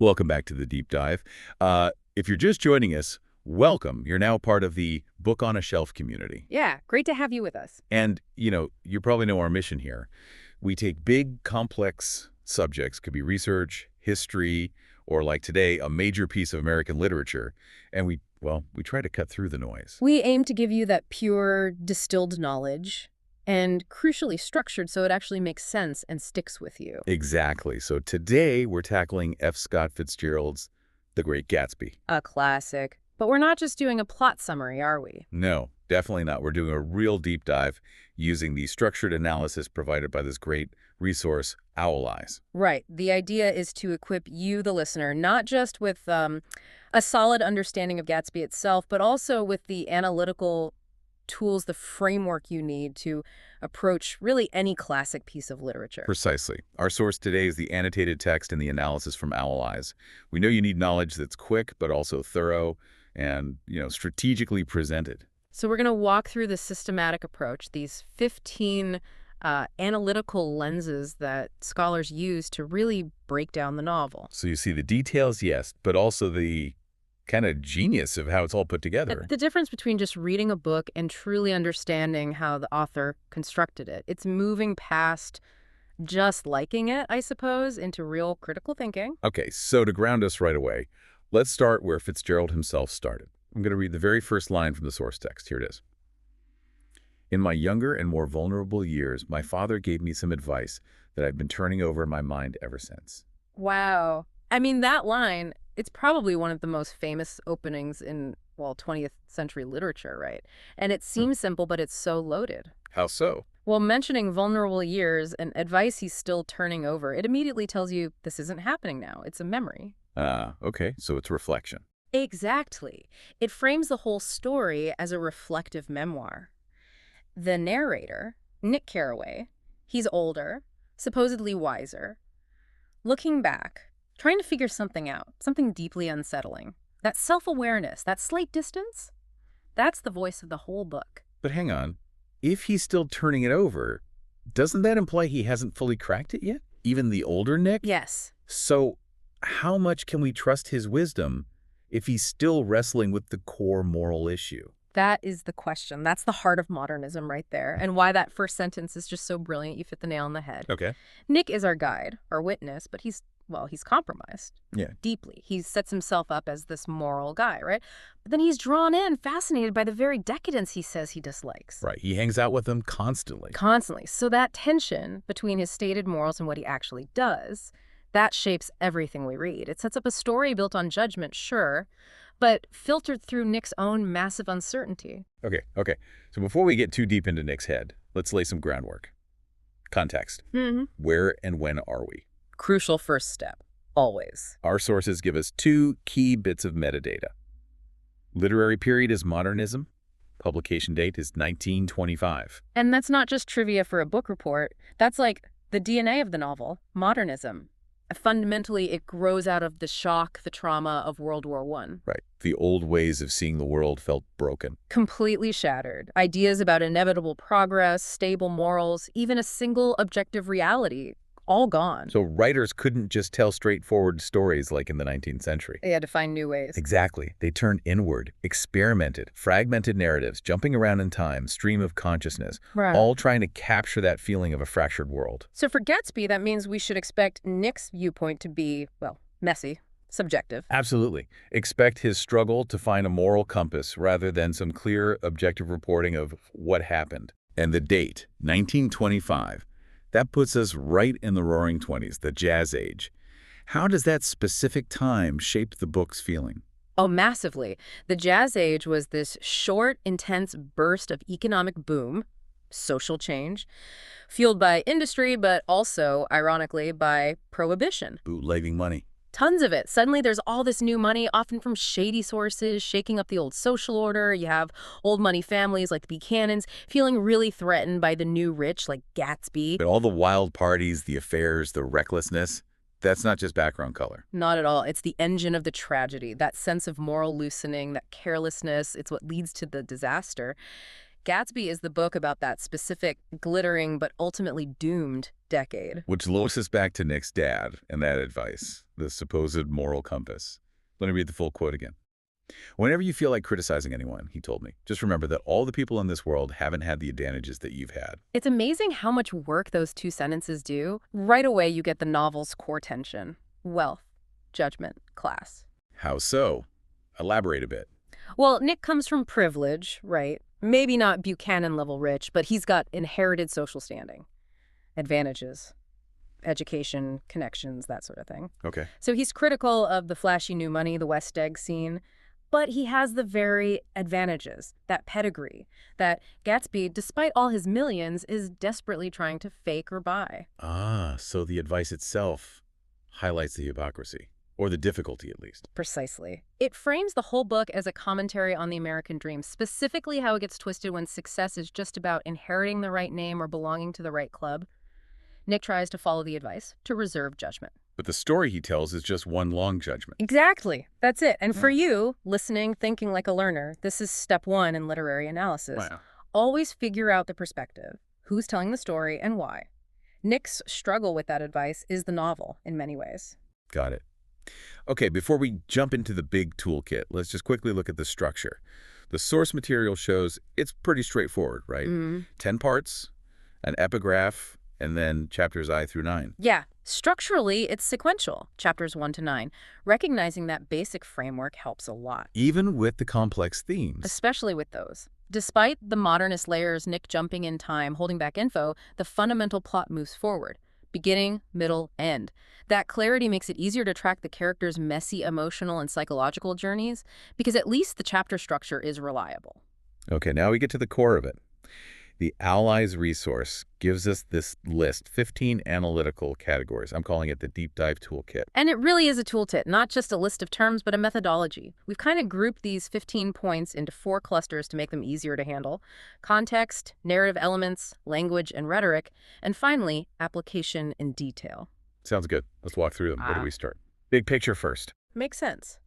Welcome back to the Deep Dive. If you're just joining us, welcome. You're now part of the Book on a Shelf community. Yeah, great to have you with us. And, you probably know our mission here. We take big, complex subjects, could be research, history, or like today, a major piece of American literature, and we try to cut through the noise. We aim to give you that pure, distilled knowledge, and crucially structured so it actually makes sense and sticks with you. Exactly. So today, we're tackling F. Scott Fitzgerald's The Great Gatsby. A classic. But we're not just doing a plot summary, are we? No, definitely not. We're doing a real deep dive using the structured analysis provided by this great resource, Owl Eyes. Right. The idea is to equip you, the listener, not just with a solid understanding of Gatsby itself, but also with the analytical tools, the framework you need to approach really any classic piece of literature. Precisely. Our source today is the annotated text and the analysis from Owl Eyes. We know you need knowledge that's quick, but also thorough and, strategically presented. So we're going to walk through the systematic approach, these 15 analytical lenses that scholars use to really break down the novel. So you see the details, yes, but also the kind of genius of how it's all put together. The difference between just reading a book and truly understanding how the author constructed it. It's moving past just liking it, I suppose, into real critical thinking. Okay, so to ground us right away, let's start where Fitzgerald himself started. I'm going to read the very first line from the source text. Here it is. In my younger and more vulnerable years, my father gave me some advice that I've been turning over in my mind ever since. Wow. I mean, that line, it's probably one of the most famous openings in, 20th century literature, right? And it seems simple, but it's so loaded. How so? Well, mentioning vulnerable years and advice he's still turning over, it immediately tells you this isn't happening now. It's a memory. Okay, so it's reflection. Exactly. It frames the whole story as a reflective memoir. The narrator, Nick Carraway, he's older, supposedly wiser, looking back, trying to figure something out, something deeply unsettling. That self-awareness, that slight distance, that's the voice of the whole book. But hang on. If he's still turning it over, doesn't that imply he hasn't fully cracked it yet? Even the older Nick? Yes. So how much can we trust his wisdom if he's still wrestling with the core moral issue? That is the question. That's the heart of modernism right there, and why that first sentence is just so brilliant. You hit the nail on the head. Okay. Nick is our guide, our witness, but he's compromised. Yeah. Deeply. He sets himself up as this moral guy, right? But then he's drawn in, fascinated by the very decadence he says he dislikes. Right. He hangs out with them constantly. Constantly. So that tension between his stated morals and what he actually does, that shapes everything we read. It sets up a story built on judgment, sure, but filtered through Nick's own massive uncertainty. Okay. So before we get too deep into Nick's head, let's lay some groundwork. Context. Where and when are we? Crucial first step, always. Our sources give us two key bits of metadata. Literary period is modernism. Publication date is 1925. And that's not just trivia for a book report. That's like the DNA of the novel, modernism. Fundamentally, it grows out of the shock, the trauma of World War I. Right. The old ways of seeing the world felt broken. Completely shattered. Ideas about inevitable progress, stable morals, even a single objective reality, all gone. So writers couldn't just tell straightforward stories like in the 19th century. They had to find new ways. Exactly. They turned inward, experimented, fragmented narratives, jumping around in time, stream of consciousness, Right. all trying to capture that feeling of a fractured world. So for Gatsby, that means we should expect Nick's viewpoint to be, messy, subjective. Absolutely. Expect his struggle to find a moral compass rather than some clear, objective reporting of what happened. And the date, 1925. That puts us right in the Roaring Twenties, the Jazz Age. How does that specific time shape the book's feeling? Oh, massively. The Jazz Age was this short, intense burst of economic boom, social change, fueled by industry, but also, ironically, by prohibition. Bootlegging money. Tons of it. Suddenly there's all this new money, often from shady sources, shaking up the old social order. You have old money families like the Buchanans feeling really threatened by the new rich like Gatsby. But all the wild parties, the affairs, the recklessness, that's not just background color. Not at all. It's the engine of the tragedy, that sense of moral loosening, that carelessness. It's what leads to the disaster. Gatsby is the book about that specific, glittering, but ultimately doomed decade. Which looks us back to Nick's dad and that advice, the supposed moral compass. Let me read the full quote again. Whenever you feel like criticizing anyone, he told me, just remember that all the people in this world haven't had the advantages that you've had. It's amazing how much work those two sentences do. Right away, you get the novel's core tension: wealth, judgment, class. How so? Elaborate a bit. Well, Nick comes from privilege, right? Maybe not Buchanan-level rich, but he's got inherited social standing, advantages, education, connections, that sort of thing. Okay. So he's critical of the flashy new money, the West Egg scene, but he has the very advantages, that pedigree, that Gatsby, despite all his millions, is desperately trying to fake or buy. Ah, so the advice itself highlights the hypocrisy, or the difficulty at least. Precisely. It frames the whole book as a commentary on the American dream, specifically how it gets twisted when success is just about inheriting the right name or belonging to the right club. Nick tries to follow the advice, to reserve judgment. But the story he tells is just one long judgment. Exactly. That's it. And for you, listening, thinking like a learner, this is step one in literary analysis. Wow. Always figure out the perspective, who's telling the story and why. Nick's struggle with that advice is the novel in many ways. Got it. Okay, before we jump into the big toolkit, let's just quickly look at the structure. The source material shows it's pretty straightforward, right? 10 parts, an epigraph, and then chapters I through 9. Yeah, structurally, it's sequential, chapters 1 to 9. Recognizing that basic framework helps a lot. Even with the complex themes. Especially with those. Despite the modernist layers, Nick jumping in time, holding back info, the fundamental plot moves forward. Beginning, middle, end. That clarity makes it easier to track the characters' messy emotional and psychological journeys, because at least the chapter structure is reliable. Okay, now we get to the core of it. The Allies resource gives us this list, 15 analytical categories. I'm calling it the Deep Dive Toolkit. And it really is a toolkit, not just a list of terms, but a methodology. We've kind of grouped these 15 points into 4 clusters to make them easier to handle: context, narrative elements, language and rhetoric, and finally, application and detail. Sounds good. Let's walk through them. Where do we start? Big picture first. Makes sense.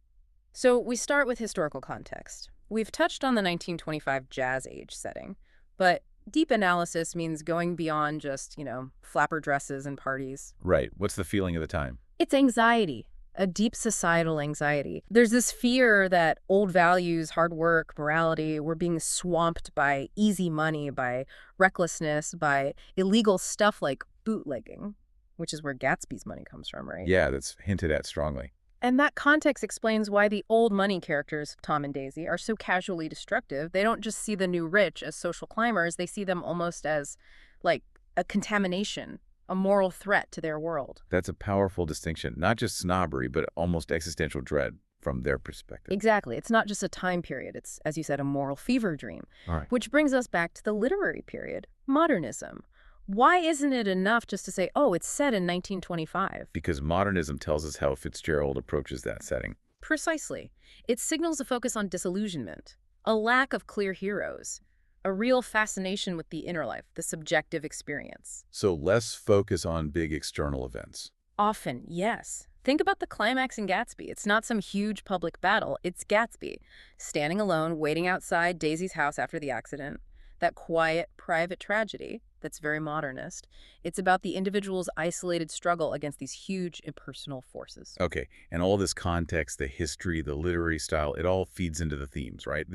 So we start with historical context. We've touched on the 1925 Jazz Age setting, but deep analysis means going beyond just, flapper dresses and parties. Right. What's the feeling of the time? It's anxiety, a deep societal anxiety. There's this fear that old values, hard work, morality, we're being swamped by easy money, by recklessness, by illegal stuff like bootlegging, which is where Gatsby's money comes from, right? Yeah, that's hinted at strongly. And that context explains why the old money characters, Tom and Daisy, are so casually destructive. They don't just see the new rich as social climbers, they see them almost as, like, a contamination, a moral threat to their world. That's a powerful distinction. Not just snobbery, but almost existential dread from their perspective. Exactly. It's not just a time period. It's, as you said, a moral fever dream. All right. Which brings us back to the literary period, modernism. Why isn't it enough just to say, oh, it's set in 1925? Because modernism tells us how Fitzgerald approaches that setting. Precisely. It signals a focus on disillusionment, a lack of clear heroes, a real fascination with the inner life, the subjective experience. So less focus on big external events. Often, yes. Think about the climax in Gatsby. It's not some huge public battle. It's Gatsby, standing alone, waiting outside Daisy's house after the accident. That quiet, private tragedy that's very modernist. It's about the individual's isolated struggle against these huge impersonal forces. Okay, and all this context, the history, the literary style, it all feeds into the themes, right?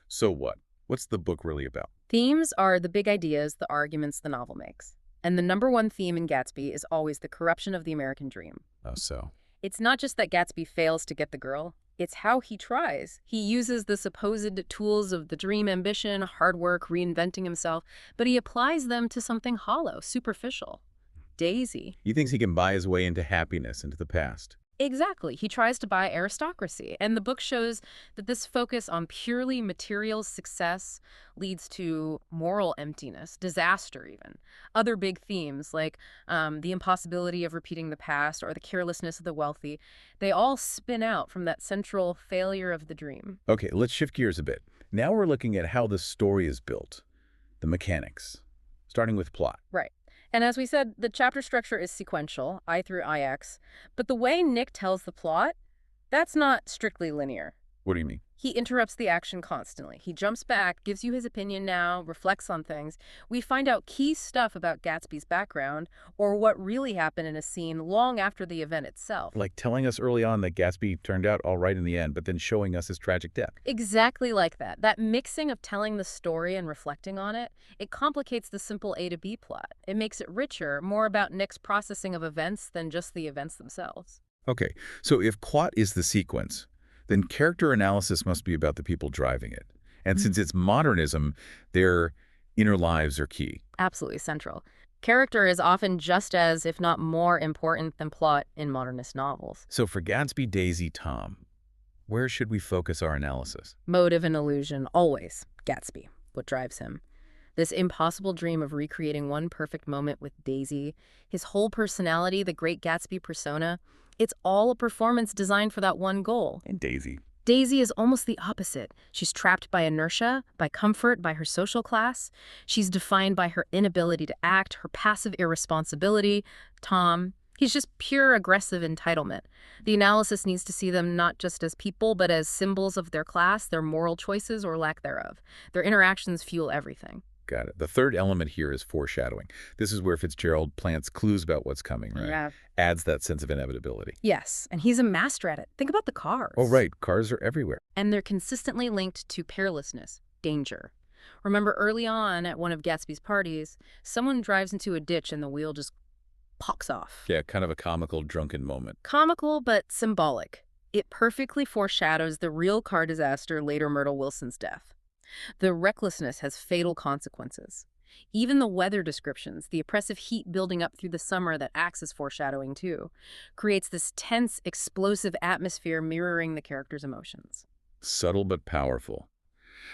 So what? What's the book really about? Themes are the big ideas, the arguments the novel makes. And the number one theme in Gatsby is always the corruption of the American dream. Oh, so? It's not just that Gatsby fails to get the girl. It's how he tries. He uses the supposed tools of the dream ambition, hard work, reinventing himself, but he applies them to something hollow, superficial. Daisy. He thinks he can buy his way into happiness, into the past. Exactly. He tries to buy aristocracy. And the book shows that this focus on purely material success leads to moral emptiness, disaster even. Other big themes like the impossibility of repeating the past or the carelessness of the wealthy, they all spin out from that central failure of the dream. Okay, let's shift gears a bit. Now we're looking at how the story is built, the mechanics, starting with plot. Right. And as we said, the chapter structure is sequential, I through IX, but the way Nick tells the plot, that's not strictly linear. What do you mean? He interrupts the action constantly. He jumps back, gives you his opinion now, reflects on things. We find out key stuff about Gatsby's background or what really happened in a scene long after the event itself. Like telling us early on that Gatsby turned out all right in the end, but then showing us his tragic death. Exactly like that. That mixing of telling the story and reflecting on it, it complicates the simple A to B plot. It makes it richer, more about Nick's processing of events than just the events themselves. Okay, so if plot is the sequence, then character analysis must be about the people driving it. And since it's modernism, their inner lives are key. Absolutely central. Character is often just as, if not more, important than plot in modernist novels. So for Gatsby, Daisy, Tom, where should we focus our analysis? Motive and illusion, always. Gatsby, what drives him. This impossible dream of recreating one perfect moment with Daisy, his whole personality, the Great Gatsby persona, it's all a performance designed for that one goal. And Daisy. Daisy is almost the opposite. She's trapped by inertia, by comfort, by her social class. She's defined by her inability to act, her passive irresponsibility. Tom, he's just pure aggressive entitlement. The analysis needs to see them not just as people, but as symbols of their class, their moral choices or lack thereof. Their interactions fuel everything. Got it. The third element here is foreshadowing. This is where Fitzgerald plants clues about what's coming, right? Yeah. Adds that sense of inevitability. Yes, and he's a master at it. Think about the cars. Oh, right. Cars are everywhere. And they're consistently linked to perilousness, danger. Remember early on at one of Gatsby's parties, someone drives into a ditch and the wheel just pops off. Yeah, kind of a comical, drunken moment. Comical, but symbolic. It perfectly foreshadows the real car disaster later Myrtle Wilson's death. The recklessness has fatal consequences. Even the weather descriptions, the oppressive heat building up through the summer that acts as foreshadowing too, creates this tense, explosive atmosphere mirroring the character's emotions. Subtle but powerful.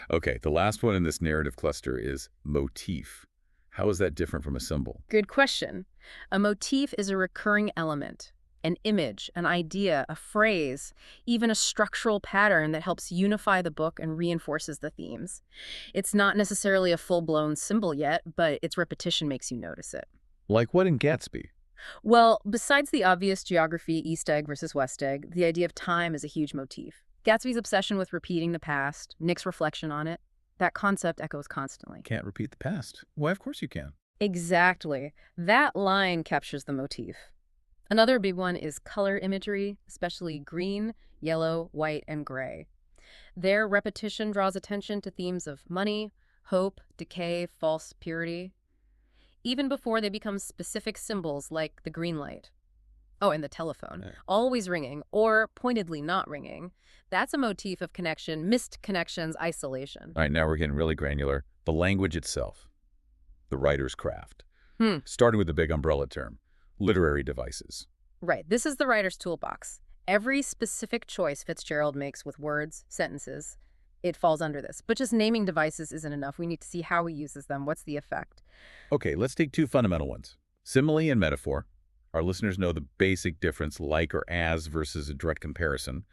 Okay, the last one in this narrative cluster is motif. How is that different from a symbol? Good question. A motif is a recurring element. An image, an idea, a phrase, even a structural pattern that helps unify the book and reinforces the themes. It's not necessarily a full-blown symbol yet, but its repetition makes you notice it. Like what in Gatsby? Well, besides the obvious geography, East Egg versus West Egg, the idea of time is a huge motif. Gatsby's obsession with repeating the past, Nick's reflection on it, that concept echoes constantly. Can't repeat the past. Why, of course you can. Exactly. That line captures the motif. Another big one is color imagery, especially green, yellow, white, and gray. Their repetition draws attention to themes of money, hope, decay, false purity, even before they become specific symbols like the green light. Oh, and the telephone, always ringing or pointedly not ringing. That's a motif of connection, missed connections, isolation. All right, now we're getting really granular. The language itself, the writer's craft. Starting with the big umbrella term. Literary devices. Right. This is the writer's toolbox. Every specific choice Fitzgerald makes with words, sentences, it falls under this. But just naming devices isn't enough. We need to see how he uses them. What's the effect? Okay, let's take two fundamental ones. Simile and metaphor. Our listeners know the basic difference, like or as versus a direct comparison.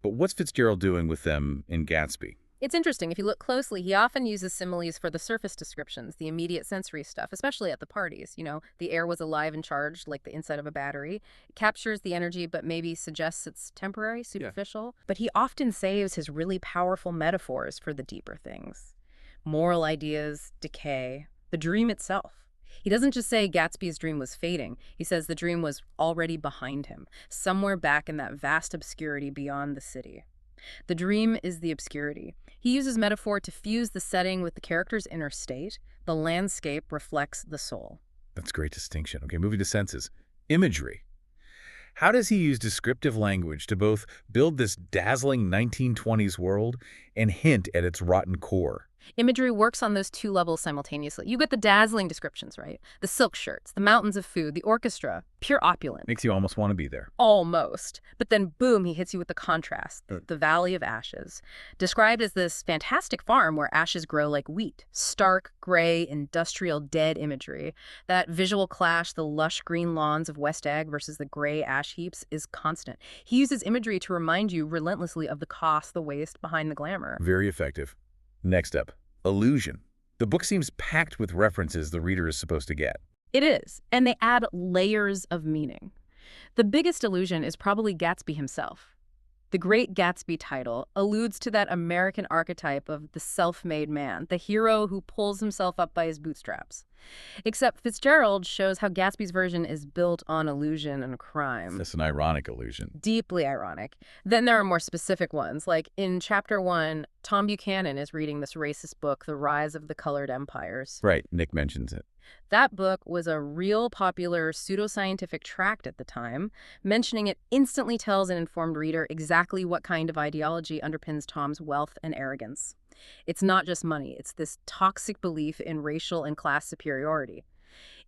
But what's Fitzgerald doing with them in Gatsby? It's interesting. If you look closely, he often uses similes for the surface descriptions, the immediate sensory stuff, especially at the parties. You know, the air was alive and charged like the inside of a battery. It captures the energy, but maybe suggests it's temporary, superficial. Yeah. But he often saves his really powerful metaphors for the deeper things. Moral ideas, decay, the dream itself. He doesn't just say Gatsby's dream was fading. He says the dream was already behind him, somewhere back in that vast obscurity beyond the city. The dream is the obscurity. He uses metaphor to fuse the setting with the character's inner state. The landscape reflects the soul. That's a great distinction. Okay, moving to senses. Imagery. How does he use descriptive language to both build this dazzling 1920s world and hint at its rotten core? Imagery works on those two levels simultaneously. You get the dazzling descriptions, right? The silk shirts, the mountains of food, the orchestra, pure opulence. Makes you almost want to be there. Almost. But then, boom, he hits you with the contrast, the Valley of Ashes. Described as this fantastic farm where ashes grow like wheat. Stark, gray, industrial, dead imagery. That visual clash, the lush green lawns of West Egg versus the gray ash heaps, is constant. He uses imagery to remind you relentlessly of the cost, the waste behind the glamour. Very effective. Next up, illusion. The book seems packed with references the reader is supposed to get. It is, and they add layers of meaning. The biggest illusion is probably Gatsby himself. The Great Gatsby title alludes to that American archetype of the self-made man, the hero who pulls himself up by his bootstraps. Except Fitzgerald shows how Gatsby's version is built on illusion and crime. That's an ironic illusion. Deeply ironic. Then there are more specific ones, like in Chapter 1, Tom Buchanan is reading this racist book, The Rise of the Colored Empires. Right, Nick mentions it. That book was a real popular pseudoscientific tract at the time. Mentioning it instantly tells an informed reader exactly what kind of ideology underpins Tom's wealth and arrogance. It's not just money, it's this toxic belief in racial and class superiority.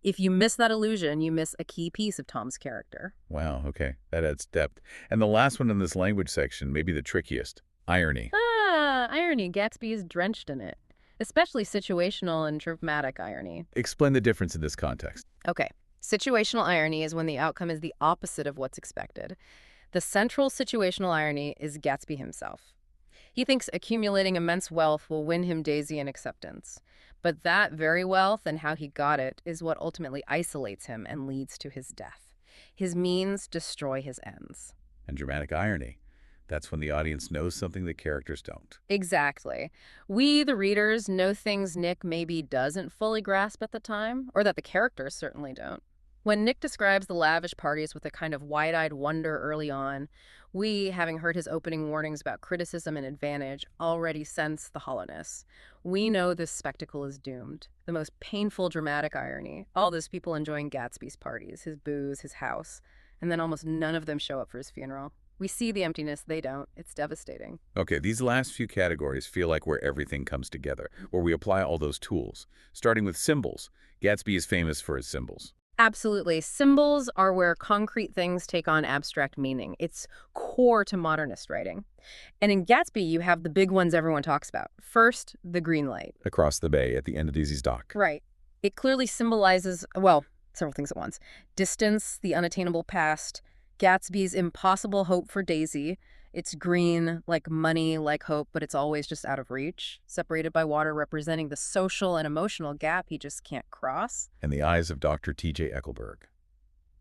If you miss that illusion, you miss a key piece of Tom's character. Wow, okay, that adds depth. And the last one in this language section, maybe the trickiest, irony. Irony. Gatsby is drenched in it. Especially situational and dramatic irony. Explain the difference in this context. Okay, situational irony is when the outcome is the opposite of what's expected. The central situational irony is Gatsby himself. He thinks accumulating immense wealth will win him Daisy and acceptance. But that very wealth and how he got it is what ultimately isolates him and leads to his death. His means destroy his ends. And dramatic irony. That's when the audience knows something the characters don't. Exactly. We, the readers, know things Nick maybe doesn't fully grasp at the time, or that the characters certainly don't. When Nick describes the lavish parties with a kind of wide-eyed wonder early on, we, having heard his opening warnings about criticism and advantage, already sense the hollowness. We know this spectacle is doomed. The most painful dramatic irony. All those people enjoying Gatsby's parties, his booze, his house, and then almost none of them show up for his funeral. We see the emptiness, they don't. It's devastating. Okay, these last few categories feel like where everything comes together, where we apply all those tools. Starting with symbols. Gatsby is famous for his symbols. Absolutely. Symbols are where concrete things take on abstract meaning. It's core to modernist writing. And in Gatsby, you have the big ones everyone talks about. First, the green light. Across the bay at the end of Daisy's dock. Right. It clearly symbolizes, well, several things at once. Distance, the unattainable past, Gatsby's impossible hope for Daisy. It's green, like money, like hope, but it's always just out of reach. Separated by water, representing the social and emotional gap he just can't cross. And the eyes of Dr. T.J. Eckelberg.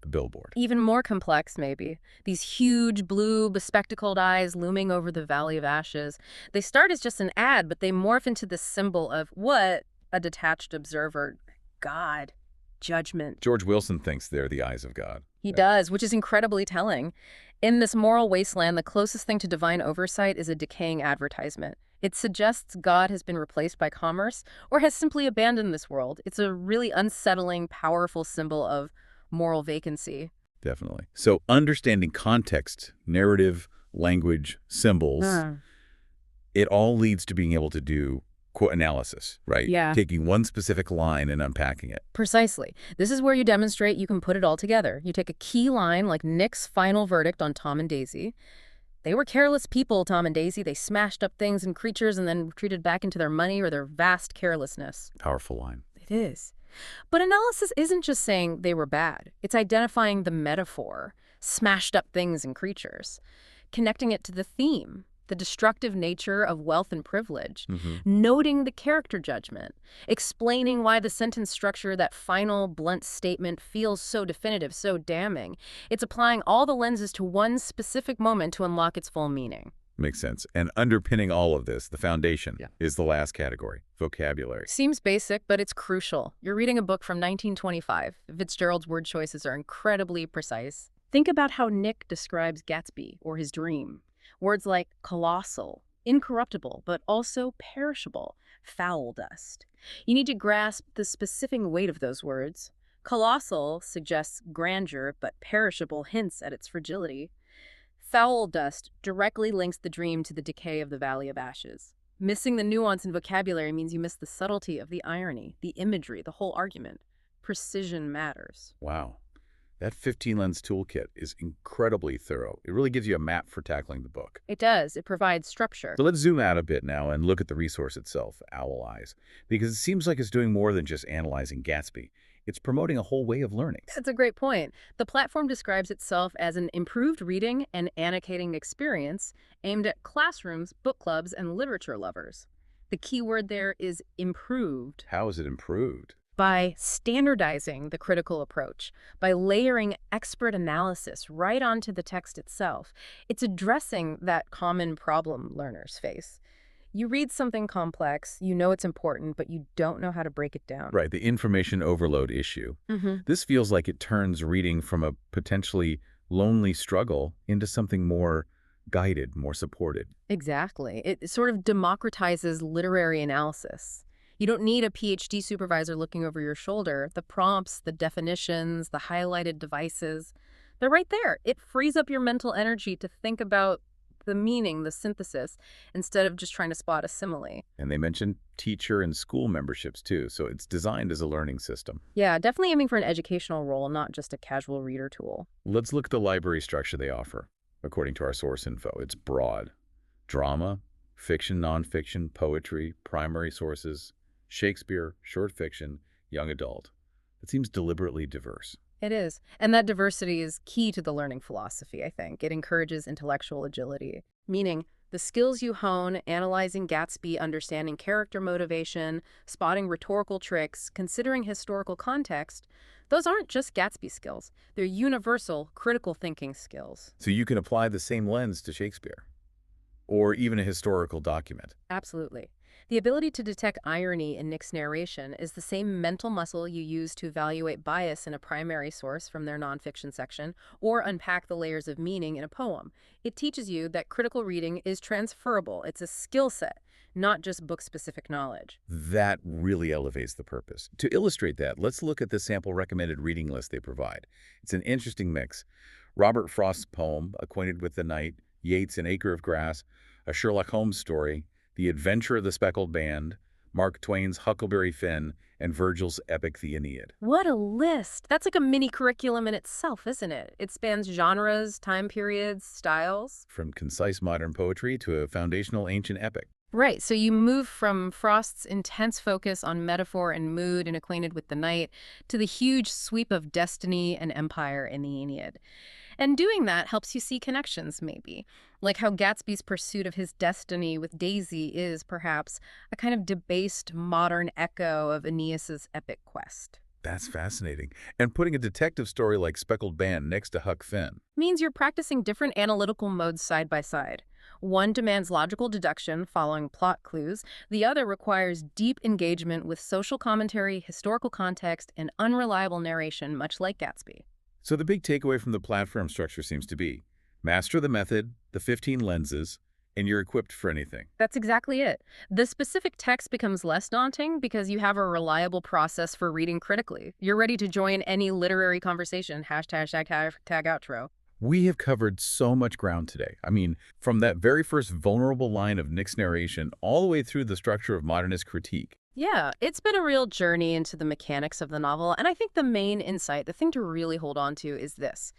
The billboard. Even more complex, maybe. These huge, blue, bespectacled eyes looming over the Valley of Ashes. They start as just an ad, but they morph into this symbol of what? A detached observer. God. Judgment. George Wilson thinks they're the eyes of God. He does, which is incredibly telling. In this moral wasteland, the closest thing to divine oversight is a decaying advertisement. It suggests God has been replaced by commerce or has simply abandoned this world. It's a really unsettling, powerful symbol of moral vacancy. Definitely. So understanding context, narrative, language, symbols, it all leads to being able to do quote analysis, right? Yeah. Taking one specific line and unpacking it. Precisely. This is where you demonstrate you can put it all together. You take a key line like Nick's final verdict on Tom and Daisy. They were careless people, Tom and Daisy. They smashed up things and creatures and then retreated back into their money or their vast carelessness. Powerful line. It is. But analysis isn't just saying they were bad. It's identifying the metaphor, smashed up things and creatures, connecting it to the theme, the destructive nature of wealth and privilege, noting the character judgment, explaining why the sentence structure, that final blunt statement, feels so definitive, so damning. It's applying all the lenses to one specific moment to unlock its full meaning. Makes sense. And underpinning all of this, the foundation, is the last category, vocabulary. Seems basic, but it's crucial. You're reading a book from 1925. Fitzgerald's word choices are incredibly precise. Think about how Nick describes Gatsby or his dream. Words like colossal, incorruptible, but also perishable, foul dust. You need to grasp the specific weight of those words. Colossal suggests grandeur, but perishable hints at its fragility. Foul dust directly links the dream to the decay of the Valley of Ashes. Missing the nuance in vocabulary means you miss the subtlety of the irony, the imagery, the whole argument. Precision matters. Wow. That 15-lens toolkit is incredibly thorough. It really gives you a map for tackling the book. It does. It provides structure. So let's zoom out a bit now and look at the resource itself, Owl Eyes, because it seems like it's doing more than just analyzing Gatsby. It's promoting a whole way of learning. That's a great point. The platform describes itself as an improved reading and annotating experience aimed at classrooms, book clubs, and literature lovers. The key word there is improved. How is it improved? By standardizing the critical approach, by layering expert analysis right onto the text itself, it's addressing that common problem learners face. You read something complex, you know it's important, but you don't know how to break it down. Right, the information overload issue. This feels like it turns reading from a potentially lonely struggle into something more guided, more supported. Exactly. It sort of democratizes literary analysis. You don't need a PhD supervisor looking over your shoulder. The prompts, the definitions, the highlighted devices, they're right there. It frees up your mental energy to think about the meaning, the synthesis, instead of just trying to spot a simile. And they mentioned teacher and school memberships too, so it's designed as a learning system. Yeah, definitely aiming for an educational role, not just a casual reader tool. Let's look at the library structure they offer. According to our source info, it's broad. Drama, fiction, nonfiction, poetry, primary sources, Shakespeare, short fiction, young adult. It seems deliberately diverse. It is. And that diversity is key to the learning philosophy, I think. It encourages intellectual agility, meaning the skills you hone, analyzing Gatsby, understanding character motivation, spotting rhetorical tricks, considering historical context, those aren't just Gatsby skills. They're universal, critical thinking skills. So you can apply the same lens to Shakespeare, or even a historical document. Absolutely. The ability to detect irony in Nick's narration is the same mental muscle you use to evaluate bias in a primary source from their nonfiction section or unpack the layers of meaning in a poem. It teaches you that critical reading is transferable. It's a skill set, not just book-specific knowledge. That really elevates the purpose. To illustrate that, let's look at the sample recommended reading list they provide. It's an interesting mix. Robert Frost's poem, Acquainted with the Night, Yeats' An Acre of Grass, a Sherlock Holmes story, The Adventure of the Speckled Band, Mark Twain's Huckleberry Finn, and Virgil's epic The Aeneid. What a list! That's like a mini curriculum in itself, isn't it? It spans genres, time periods, styles. From concise modern poetry to a foundational ancient epic. Right, so you move from Frost's intense focus on metaphor and mood in Acquainted with the Night to the huge sweep of destiny and empire in the Aeneid. And doing that helps you see connections, maybe, like how Gatsby's pursuit of his destiny with Daisy is, perhaps, a kind of debased modern echo of Aeneas's epic quest. That's fascinating. And putting a detective story like Speckled Band next to Huck Finn. Means you're practicing different analytical modes side by side. One demands logical deduction following plot clues. The other requires deep engagement with social commentary, historical context, and unreliable narration, much like Gatsby. So the big takeaway from the platform structure seems to be, master the method, the 15 lenses, and you're equipped for anything. That's exactly it. The specific text becomes less daunting because you have a reliable process for reading critically. You're ready to join any literary conversation. #tag outro. We have covered so much ground today. I mean, from that very first vulnerable line of Nick's narration all the way through the structure of modernist critique. Yeah, it's been a real journey into the mechanics of the novel, and I think the main insight, the thing to really hold on to is this.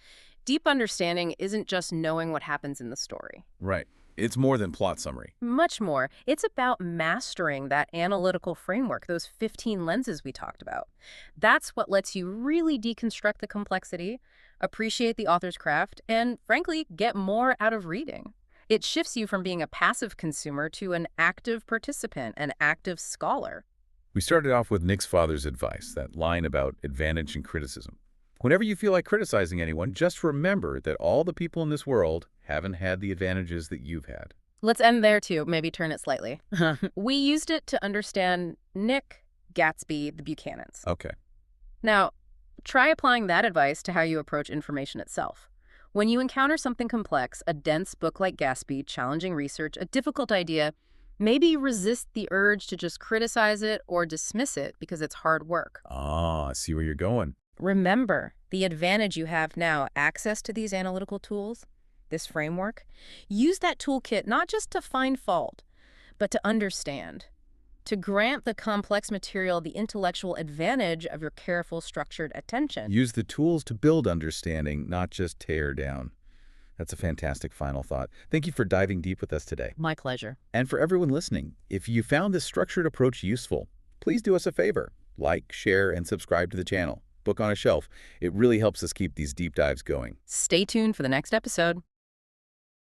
Deep understanding isn't just knowing what happens in the story. Right. It's more than plot summary. Much more. It's about mastering that analytical framework, those 15 lenses we talked about. That's what lets you really deconstruct the complexity, appreciate the author's craft, and, frankly, get more out of reading. It shifts you from being a passive consumer to an active participant, an active scholar. We started off with Nick's father's advice, that line about advantage and criticism. Whenever you feel like criticizing anyone, just remember that all the people in this world haven't had the advantages that you've had. Let's end there, too. Maybe turn it slightly. We used it to understand Nick, Gatsby, the Buchanans. Okay. Now, try applying that advice to how you approach information itself. When you encounter something complex, a dense book like Gatsby, challenging research, a difficult idea, maybe resist the urge to just criticize it or dismiss it because it's hard work. Ah, I see where you're going. Remember, the advantage you have now, access to these analytical tools, this framework, use that toolkit not just to find fault, but to understand, to grant the complex material the intellectual advantage of your careful, structured attention. Use the tools to build understanding, not just tear down. That's a fantastic final thought. Thank you for diving deep with us today. My pleasure. And for everyone listening, if you found this structured approach useful, please do us a favor. Like, share, and subscribe to the channel. Book on a Shelf. It really helps us keep these deep dives going. Stay tuned for the next episode.